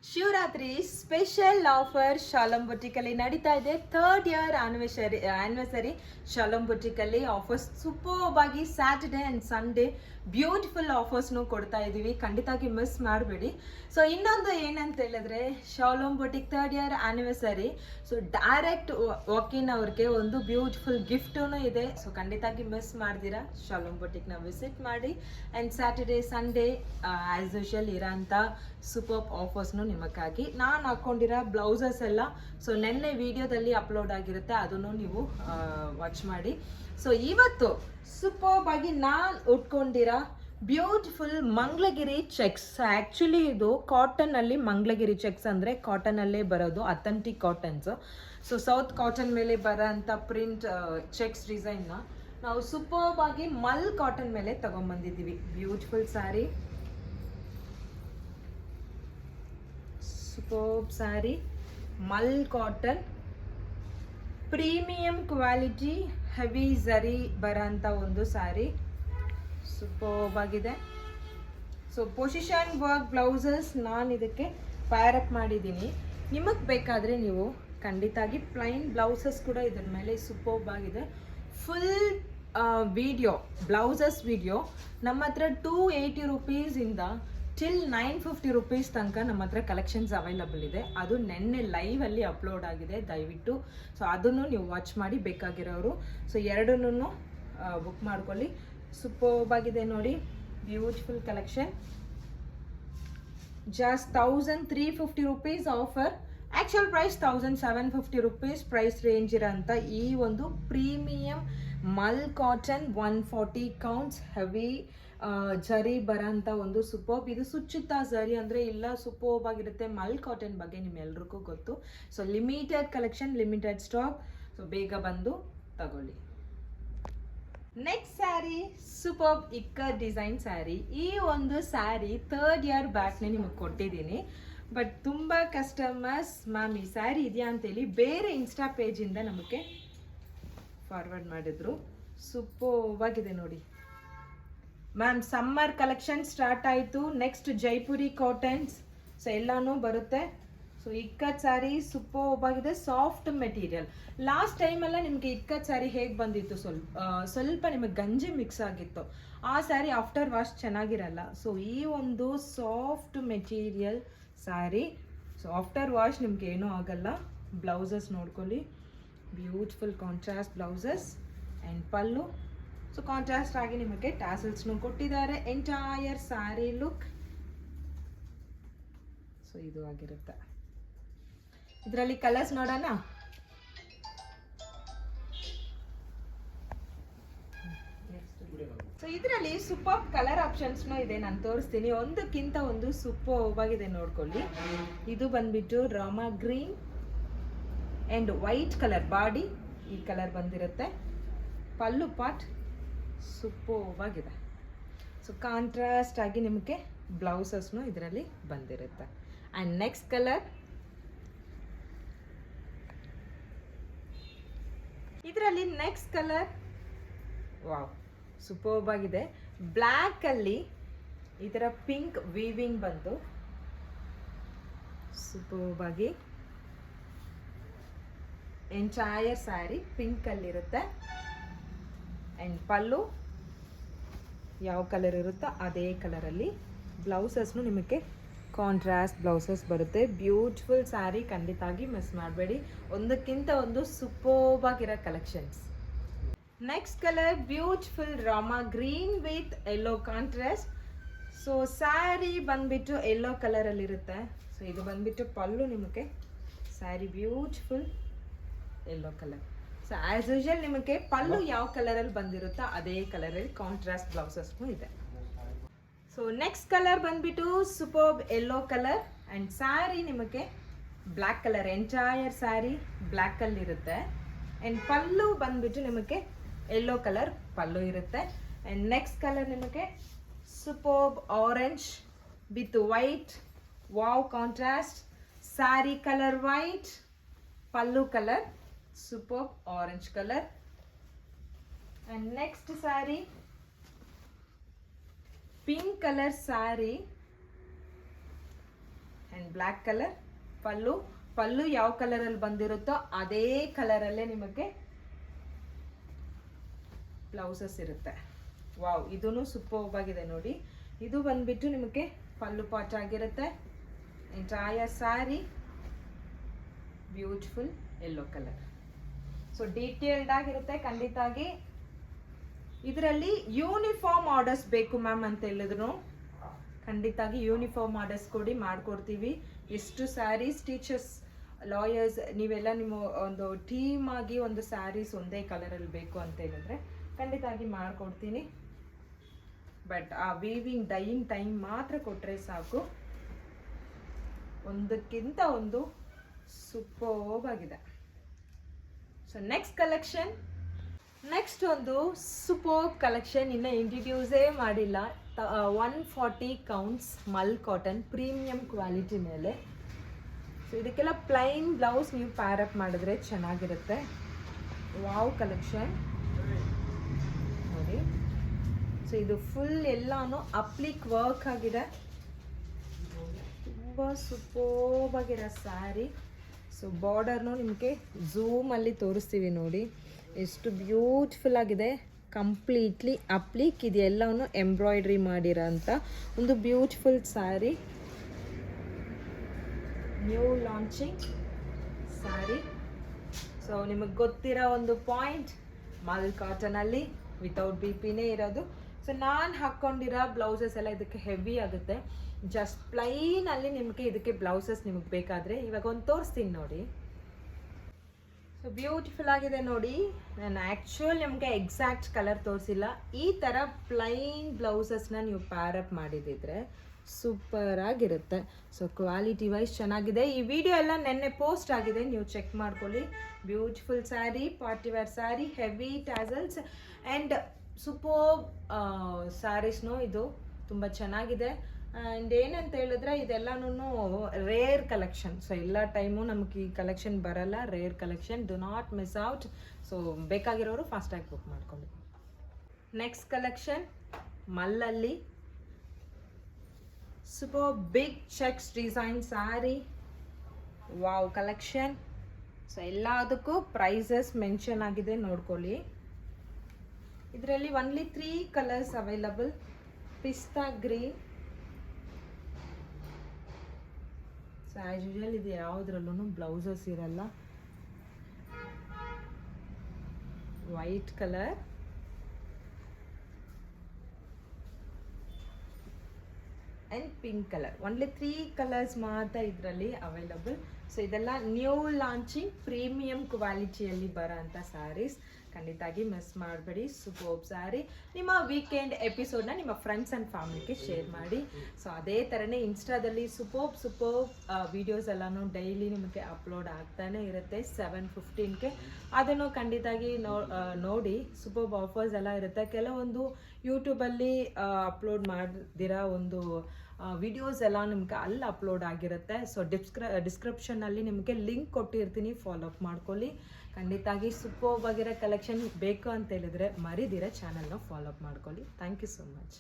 Shivaratri special offer Shalam ಬುಟಿಕಲ್ಲಿ ನಡೀತಾ ಇದೆ. 3rd ಇಯರ್ ಆನಿವರ್ಸರಿ ಶಾಲಂ ಬುಟಿಕಲ್ಲಿ ಆಫರ್ಸ್ ಸೂಪರ್ಬ್ ಆಗಿ ಸ್ಯಾಟರ್ಡೆ ಆ್ಯಂಡ್ ಸಂಡೇ ಬ್ಯೂಟಿಫುಲ್ ಆಫರ್ಸ್ನು ಕೊಡ್ತಾ ಇದ್ದೀವಿ. ಖಂಡಿತವಾಗಿ ಮಿಸ್ ಮಾಡಬೇಡಿ. ಸೊ ಇನ್ನೊಂದು ಏನಂತ ಹೇಳಿದ್ರೆ Shalam boutique 3rd year anniversary. So direct walk in ಅವ್ರಿಗೆ ಒಂದು ಬ್ಯೂಟಿಫುಲ್ ಗಿಫ್ಟೂ ಇದೆ. ಸೊ ಖಂಡಿತವಾಗಿ ಮಿಸ್ ಮಾಡ್ದಿರಾ ಶಾಲಂ ಬುಟಿಕ್ನ ವಿಸಿಟ್ ಮಾಡಿ. And Saturday Sunday as usual ಇರೋಂಥ ಸೂಪರ್ ಆಫರ್ಸ್ನು ನಿಮಗಾಗಿ ನಾನು ಹಾಕ್ಕೊಂಡಿರೋ ಬ್ಲೌಸಸ್ ಎಲ್ಲ ಸೊ ನೆನ್ನೆ ವಿಡಿಯೋದಲ್ಲಿ ಅಪ್ಲೋಡ್ ಆಗಿರುತ್ತೆ, ಅದನ್ನು ನೀವು ವಾಚ್ ಮಾಡಿ. ಸೊ ಇವತ್ತು ಸೂಪರ್ಬ್ ಆಗಿ ನಾನು ಉಟ್ಕೊಂಡಿರೋ ಬ್ಯೂಟಿಫುಲ್ ಮಂಗಳಗಿರಿ ಚೆಕ್ಸ್. ಆ್ಯಕ್ಚುಲಿ ಇದು ಕಾಟನಲ್ಲಿ ಮಂಗಳಗಿರಿ ಚೆಕ್ಸ್ ಅಂದರೆ ಕಾಟನಲ್ಲೇ ಬರೋದು, authentic cottons. So south cotton ಮೇಲೆ ಬರೋ ಅಂಥ ಪ್ರಿಂಟ್ ಚೆಕ್ಸ್ ಡಿಸೈನ್ನ ನಾವು ಸೂಪರ್ಬ್ ಆಗಿ ಮಲ್ ಕಾಟನ್ ಮೇಲೆ ತಗೊಂಡ್ಬಂದಿದ್ದೀವಿ. Beautiful saree, superb saree, mul cotton, premium quality heavy zari ಬರೋಂಥ ಒಂದು ಸ್ಯಾರಿ ಸೂಪರ್ಬ್ ಆಗಿದೆ. ಸೊ ಪೊಸಿಷನ್ ವರ್ಕ್ ಬ್ಲೌಸಸ್ ನಾನು ಇದಕ್ಕೆ ಪೇರ್ ಅಪ್ ಮಾಡಿದ್ದೀನಿ. ನಿಮಗೆ ಬೇಕಾದರೆ ನೀವು ಖಂಡಿತವಾಗಿ ಪ್ಲೈನ್ ಬ್ಲೌಸಸ್ ಕೂಡ ಇದ್ರ ಮೇಲೆ ಸೂಪರ್ಬ್ ಆಗಿದೆ. ಫುಲ್ ವಿಡಿಯೋ ಬ್ಲೌಸಸ್ ವಿಡಿಯೋ ನಮ್ಮ ಹತ್ರ 280 ರುಪೀಸಿಂದ ಟಿಲ್ 950 ರುಪೀಸ್ ತನಕ ನಮ್ಮ ಹತ್ರ ಕಲೆಕ್ಷನ್ಸ್ ಅವೈಲಬಲ್ ಇದೆ. ಅದು ನೆನ್ನೆ ಲೈವಲ್ಲಿ ಅಪ್ಲೋಡ್ ಆಗಿದೆ, ದಯವಿಟ್ಟು ಸೊ ಅದನ್ನು ನೀವು ವಾಚ್ ಮಾಡಿ ಬೇಕಾಗಿರೋರು. ಸೊ ಎರಡನ್ನೂ ಬುಕ್ ಮಾಡ್ಕೊಳ್ಳಿ. ಸೂಪರ್ಬ್ ಆಗಿದೆ ನೋಡಿ, beautiful collection. Just 1350 rupees offer. Actual price 1750 rupees price range ಇರೋಂಥ ಈ ಒಂದು ಪ್ರೀಮಿಯಂ ಮಲ್ ಕಾಟನ್ 140 ಕೌಂಟ್ಸ್ ಹೆವಿ ಜರಿ ಬರೋಂಥ ಒಂದು ಸೂಪರ್ಬ್. ಇದು ಸುಚ್ಚುತ್ತಾ ಜರಿ ಅಂದರೆ ಇಲ್ಲ, ಸೂಪರ್ಬ್ ಆಗಿರುತ್ತೆ. ಮಲ್ ಕಾಟನ್ ಬಗ್ಗೆ ನಿಮ್ಮೆಲ್ರಿಗೂ ಗೊತ್ತು. So limited collection, limited stock. So ಬೇಗ ಬಂದು ತಗೊಳ್ಳಿ. ನೆಕ್ಸ್ಟ್ ಸ್ಯಾರಿ ಸೂಪರ್ಬ್ ಇಕ್ಕರ್ ಡಿಸೈನ್ ಸ್ಯಾರಿ. ಈ ಒಂದು ಸ್ಯಾರಿ 3rd ಇಯರ್ ಬ್ಯಾಕ್ನೇ ನಿಮಗೆ ಕೊಟ್ಟಿದ್ದೀನಿ. ಬಟ್ ತುಂಬ ಕಸ್ಟಮರ್ಸ್ ಮ್ಯಾಮ್ ಈ ಸ್ಯಾರಿ ಇದೆಯಾ ಅಂತೇಳಿ ಬೇರೆ ಇನ್ಸ್ಟಾ ಪೇಜಿಂದ ನಮಗೆ ಫಾರ್ವರ್ಡ್ ಮಾಡಿದ್ರು. ಸೂಪರ್ಬ್ ಆಗಿದೆ ನೋಡಿ ಮ್ಯಾಮ್. ಸಮ್ಮರ್ ಕಲೆಕ್ಷನ್ ಸ್ಟಾರ್ಟ್ ಆಯಿತು. ನೆಕ್ಸ್ಟ್ ಜೈಪುರಿ ಕಾಟನ್ಸ್ ಸೊ ಎಲ್ಲನೂ ಬರುತ್ತೆ. ಸೊ ಇಕ್ಕತ್ ಸ್ಯಾರಿ ಸೂಪರ್ಬ್ ಆಗಿದೆ, ಸಾಫ್ಟ್ ಮೆಟೀರಿಯಲ್. ಲಾಸ್ಟ್ ಟೈಮೆಲ್ಲ ನಿಮಗೆ ಇಕ್ಕತ್ ಸ್ಯಾರಿ ಹೇಗೆ ಬಂದಿತ್ತು, ಸ್ವಲ್ಪ ನಿಮಗೆ ಗಂಜಿ ಮಿಕ್ಸ್ ಆಗಿತ್ತು. ಆ ಸ್ಯಾರಿ ಆಫ್ಟರ್ ವಾಶ್ ಚೆನ್ನಾಗಿರಲ್ಲ. ಸೊ ಈ ಒಂದು soft material sari, so after wash ನಿಮ್ಗೆ ಏನೂ ಆಗಲ್ಲ. ಬ್ಲೌಸಸ್ ನೋಡ್ಕೊಳ್ಳಿ, beautiful contrast blouses and pallu. So contrast ಆಗಿ ನಿಮಗೆ ಟ್ಯಾಸಲ್ಸ್ನು ಕೊಟ್ಟಿದ್ದಾರೆ. ಎಂಟೈರ್ ಸ್ಯಾರಿ ಲುಕ್ ಸೊ ಇದು ಆಗಿರುತ್ತೆ. ಇದರಲ್ಲಿ ಕಲರ್ಸ್ ನೋಡೋಣ. ಸೊ ಇದರಲ್ಲಿ ಸೂಪರ್ ಕಲರ್ ಆಪ್ಷನ್ಸ್ನೂ ಇದೆ, ನಾನು ತೋರಿಸ್ತೀನಿ. ಒಂದಕ್ಕಿಂತ ಒಂದು ಸೂಪರ್ ಆಗಿದೆ ನೋಡ್ಕೊಳ್ಳಿ. ಇದು ಬಂದ್ಬಿಟ್ಟು Rama green and white colour body, ಈ ಕಲರ್ ಬಂದಿರುತ್ತೆ. ಪಲ್ಲು ಪಾಟ್ ಸೂಪರ್ಬ್ ಆಗಿದೆ. ಸೊ ಕಾಂಟ್ರಾಸ್ಟ್ ಆಗಿ ನಿಮಗೆ ಬ್ಲೌಸಸ್ನು ಇದರಲ್ಲಿ ಬಂದಿರುತ್ತೆ. ಆ್ಯಂಡ್ ನೆಕ್ಸ್ಟ್ ಕಲರ್, ಇದರಲ್ಲಿ ನೆಕ್ಸ್ಟ್ ಕಲರ್ ವಾವ್ ಸೂಪರ್ಬ್ ಆಗಿದೆ. ಬ್ಲ್ಯಾಕಲ್ಲಿ ಈ ಥರ ಪಿಂಕ್ ವೀವಿಂಗ್ ಬಂತು ಸೂಪರ್ಬ್ ಆಗಿ. ಎಂಟೈರ್ ಸ್ಯಾರಿ ಪಿಂಕಲ್ಲಿರುತ್ತೆ. ಆ್ಯಂಡ್ ಪಲ್ಲು ಯಾವ ಕಲರ್ ಇರುತ್ತೋ ಅದೇ ಕಲರಲ್ಲಿ. ಬ್ಲೌಸಸ್ನು ನಿಮಗೆ ಕಾಂಟ್ರಾಸ್ಟ್ ಬ್ಲೌಸಸ್ ಬರುತ್ತೆ. ಬ್ಯೂಟಿಫುಲ್ ಸ್ಯಾರಿ, ಖಂಡಿತವಾಗಿ ಮಿಸ್ ಮಾಡಬೇಡಿ. ಒಂದಕ್ಕಿಂತ ಒಂದು ಸೂಪರ್ಬ್ ಆಗಿರೋ collections. Next colour beautiful Rama green with yellow contrast. So sari ಬಂದ್ಬಿಟ್ಟು ಯೆಲ್ಲೋ ಕಲರಲ್ಲಿರುತ್ತೆ. ಸೊ ಇದು ಬಂದ್ಬಿಟ್ಟು ಪಲ್ಲು ನಿಮಗೆ. Sari beautiful yellow colour. So as usual ನಿಮಗೆ ಪಲ್ಲು ಯಾವ ಕಲರಲ್ಲಿ ಬಂದಿರುತ್ತೋ ಅದೇ ಕಲರಲ್ಲಿ ಕಾಂಟ್ರಾಸ್ಟ್ ಬ್ಲೌಸಸ್ನು ಇದೆ. ಸೊ ನೆಕ್ಸ್ಟ್ ಕಲರ್ ಬಂದ್ಬಿಟ್ಟು superb yellow colour and saree ನಿಮಗೆ ಬ್ಲ್ಯಾಕ್ ಕಲರ್. ಎಂಟೈರ್ ಸ್ಯಾರಿ ಬ್ಲ್ಯಾಕಲ್ಲಿರುತ್ತೆ. ಆ್ಯಂಡ್ ಪಲ್ಲು ಬಂದ್ಬಿಟ್ಟು ನಿಮಗೆ ಯೆಲ್ಲೋ ಕಲರ್ ಪಲ್ಲು ಇರುತ್ತೆ. ಆ್ಯಂಡ್ ನೆಕ್ಸ್ಟ್ ಕಲರ್ ನಿಮಗೆ superb orange with white. Wow contrast. Saree colour white, pallu colour superb orange color. And next saree pink color saree and black colour pallu ಯಾವ ಕಲರಲ್ಲಿ ಬಂದಿರುತ್ತೋ ಅದೇ ಕಲರಲ್ಲೇ ನಿಮಗೆ blouses ಇರುತ್ತೆ. ವಾವ್, ಇದೂ ಸೂಪರ್ಬ್ ಆಗಿದೆ ನೋಡಿ. ಇದು ಬಂದ್ಬಿಟ್ಟು ನಿಮಗೆ ಪಲ್ಲು ಪಾಟ್ ಆಗಿರುತ್ತೆ. Entire sari beautiful yellow colour. So detailed ಆಗಿರುತ್ತೆ ಖಂಡಿತಾಗಿ. ಇದರಲ್ಲಿ ಯೂನಿಫಾರ್ಮ್ ಆರ್ಡರ್ಸ್ ಬೇಕು ಮ್ಯಾಮ್ ಅಂತ ಹೇಳಿದ್ರು ಖಂಡಿತಾಗಿ ಯೂನಿಫಾರ್ಮ್ ಆರ್ಡರ್ಸ್ ಕೊಡಿ, ಮಾಡಿಕೊಡ್ತೀವಿ. ಎಷ್ಟು ಸ್ಯಾರೀಸ್ ಟೀಚರ್ಸ್ ಲಾಯರ್ಸ್ ನೀವೆಲ್ಲ ನಿಮ್ಮ ಒಂದು ಟೀಮ್ ಆಗಿ ಒಂದು ಸ್ಯಾರೀಸ್ ಒಂದೇ ಕಲರಲ್ಲಿ ಬೇಕು ಅಂತ ಹೇಳಿದ್ರೆ ಖಂಡಿತಾಗಿ ಮಾಡಿಕೊಡ್ತೀನಿ. ಬಟ್ ಆ ವೀವಿಂಗ್ ಡೈಯಿಂಗ್ ಟೈಮ್ ಮಾತ್ರ ಕೊಟ್ಟರೆ ಸಾಕು. ಒಂದಕ್ಕಿಂತ ಒಂದು ಸೂಪರ್ಬ್ ಆಗಿದೆ. ಸೊ ನೆಕ್ಸ್ಟ್ ಕಲೆಕ್ಷನ್, ನೆಕ್ಸ್ಟ್ ಒಂದು ಸೂಪರ್ಬ್ ಕಲೆಕ್ಷನ್, ಇನ್ನು ಇಂಟ್ರಡ್ಯೂಸೇ ಮಾಡಿಲ್ಲ. 140 ಕೌಂಟ್ಸ್ ಮಲ್ ಕಾಟನ್ ಪ್ರೀಮಿಯಂ ಕ್ವಾಲಿಟಿ ಮೇಲೆ. ಸೊ ಇದಕ್ಕೆಲ್ಲ ಪ್ಲೈನ್ ಬ್ಲೌಸ್ ನೀವು ಪ್ಯಾರಪ್ ಮಾಡಿದ್ರೆ ಚೆನ್ನಾಗಿರುತ್ತೆ. ವಾವ್ ಕಲೆಕ್ಷನ್ ನೋಡಿ. ಸೊ ಇದು ಫುಲ್ ಎಲ್ಲಾನು ಅಪ್ಲಿಕ್ ವರ್ಕ್ ಆಗಿದೆ, ತುಂಬ ಸೂಪರ್ಬ್ ಆಗಿರೋ ಸ್ಯಾರಿ. ಸೊ ಬಾರ್ಡರ್ನು ನಿಮಗೆ ಝೂಮಲ್ಲಿ ತೋರಿಸ್ತೀವಿ ನೋಡಿ, ಎಷ್ಟು ಬ್ಯೂಟಿಫುಲ್ ಆಗಿದೆ. ಕಂಪ್ಲೀಟ್ಲಿ ಅಪ್ಲಿಕ್ ಇದೆಲ್ಲವನ್ನು ಎಂಬ್ರಾಯ್ಡ್ರಿ ಮಾಡಿರೋ ಅಂಥ ಒಂದು beautiful sari. New launching sari. So ನಿಮಗೆ ಗೊತ್ತಿರೋ ಒಂದು ಪಾಯಿಂಟ್, ಮಲ್ ಕಾಟನಲ್ಲಿ ವಿತೌಟ್ BPನೇ ಇರೋದು. ಸೊ ನಾನು ಹಾಕ್ಕೊಂಡಿರೋ ಬ್ಲೌಸಸ್ ಎಲ್ಲ ಇದಕ್ಕೆ ಹೆವಿ ಆಗುತ್ತೆ. ಜಸ್ಟ್ ಪ್ಲೈನಲ್ಲಿ ನಿಮಗೆ ಇದಕ್ಕೆ ಬ್ಲೌಸಸ್ ನಿಮಗೆ ಬೇಕಾದರೆ ಇವಾಗ ಒಂದು ತೋರಿಸ್ತೀನಿ ನೋಡಿ. ಸೊ ಬ್ಯೂಟಿಫುಲ್ ಆಗಿದೆ ನೋಡಿ. ನಾನು ಆ್ಯಕ್ಚುಲ್ ನಿಮಗೆ ಎಕ್ಸಾಕ್ಟ್ ಕಲರ್ ತೋರಿಸಿಲ್ಲ. ಈ ಥರ ಪ್ಲೈನ್ ಬ್ಲೌಸಸ್ನ ನೀವು ಪ್ಯಾರಪ್ ಮಾಡಿದಿದ್ರೆ ಸೂಪರ್ ಆಗಿರುತ್ತೆ. ಸೊ ಕ್ವಾಲಿಟಿ ವೈಸ್ ಚೆನ್ನಾಗಿದೆ. ಈ ವಿಡಿಯೋ ಎಲ್ಲ ನೆನ್ನೆ ಪೋಸ್ಟ್ ಆಗಿದೆ, ನೀವು ಚೆಕ್ ಮಾಡ್ಕೊಳ್ಳಿ. Beautiful saree, party wear saree, heavy tassels and super ಸ್ಯಾರೀಸ್ನು ಇದು ತುಂಬ ಚೆನ್ನಾಗಿದೆ. ಆ್ಯಂಡ್ ಏನಂತ ಹೇಳಿದ್ರೆ ಇದೆಲ್ಲನೂ ರೇರ್ ಕಲೆಕ್ಷನ್. ಸೊ ಎಲ್ಲ ಟೈಮು ನಮಗೆ ಈ ಕಲೆಕ್ಷನ್ ಬರಲ್ಲ, rare collection. Do not miss out. So ಬೇಕಾಗಿರೋರು ಫಾಸ್ಟಾಗಿ ಬುಕ್ ಮಾಡ್ಕೊಳ್ಳಿ. ನೆಕ್ಸ್ಟ್ ಕಲೆಕ್ಷನ್ ಮಲ್ಲಲ್ಲಿ super big checks design saree. Wow collection. So ಎಲ್ಲದಕ್ಕೂ ಪ್ರೈಸಸ್ ಮೆನ್ಷನ್ ಆಗಿದೆ, ನೋಡ್ಕೊಳ್ಳಿ. ಇದರಲ್ಲಿ only 3 colours available. Pista green. So as usual ಇದು ಯಾವುದ್ರಲ್ಲೂ ಬ್ಲೌಸಸ್ ಇರಲ್ಲ. White colour and pink colour. Only 3 colours ಮಾತ್ರ ಇದರಲ್ಲಿ ಅವೈಲಬಲ್. ಸೊ ಇದೆಲ್ಲ ನ್ಯೂ ಲಾಂಚಿಂಗ್ ಪ್ರೀಮಿಯಂ ಕ್ವಾಲಿಟಿಯಲ್ಲಿ ಬರೋ ಅಂಥ ಸ್ಯಾರೀಸ್. ಖಂಡಿತಾಗಿ ಮಿಸ್ ಮಾಡಬೇಡಿ. ಸೂಪರ್ಬ್ ಸ್ಯಾರಿ. ನಿಮ್ಮ ವೀಕೆಂಡ್ ಎಪಿಸೋಡ್ನ ನಿಮ್ಮ ಫ್ರೆಂಡ್ಸ್ ಆ್ಯಂಡ್ ಫ್ಯಾಮಿಲಿಗೆ ಶೇರ್ ಮಾಡಿ. ಸೊ ಅದೇ ಥರನೇ ಇನ್ಸ್ಟಾದಲ್ಲಿ ಸೂಪರ್ಬ್ ವೀಡಿಯೋಸ್ ಎಲ್ಲನೂ ಡೈಲಿ ನಿಮಗೆ ಅಪ್ಲೋಡ್ ಆಗ್ತಾನೆ ಇರುತ್ತೆ 7:15ಗೆ. ಅದನ್ನು ಖಂಡಿತಾಗಿ ನೋಡಿ. ಸೂಪರ್ಬ್ ಆಫರ್ಸ್ ಎಲ್ಲ ಇರುತ್ತೆ. ಕೆಲವೊಂದು ಯೂಟ್ಯೂಬಲ್ಲಿ ಅಪ್ಲೋಡ್ ಮಾಡಿದಿರೋ ಒಂದು ವಿಡಿಯೋಸ್ ಎಲ್ಲ ನಿಮ್ಗೆ ಅಲ್ಲಿ ಅಪ್ಲೋಡ್ ಆಗಿರುತ್ತೆ. ಸೊ ಡಿಸ್ಕ್ರಿಪ್ಷನ್ನಲ್ಲಿ ನಿಮಗೆ ಲಿಂಕ್ ಕೊಟ್ಟಿರ್ತೀನಿ, ಫಾಲೋ ಅಪ್ ಮಾಡ್ಕೊಳ್ಳಿ. ಖಂಡಿತಾಗಿ ಸೂಪರ್ಬ್ ಆಗಿರೋ ಕಲೆಕ್ಷನ್ ಬೇಕು ಅಂತ ಹೇಳಿದ್ರೆ ಮರಿದಿರ ಚಾನಲ್ನ ಫಾಲೋ ಅಪ್ ಮಾಡ್ಕೊಳ್ಳಿ. Thank you so much.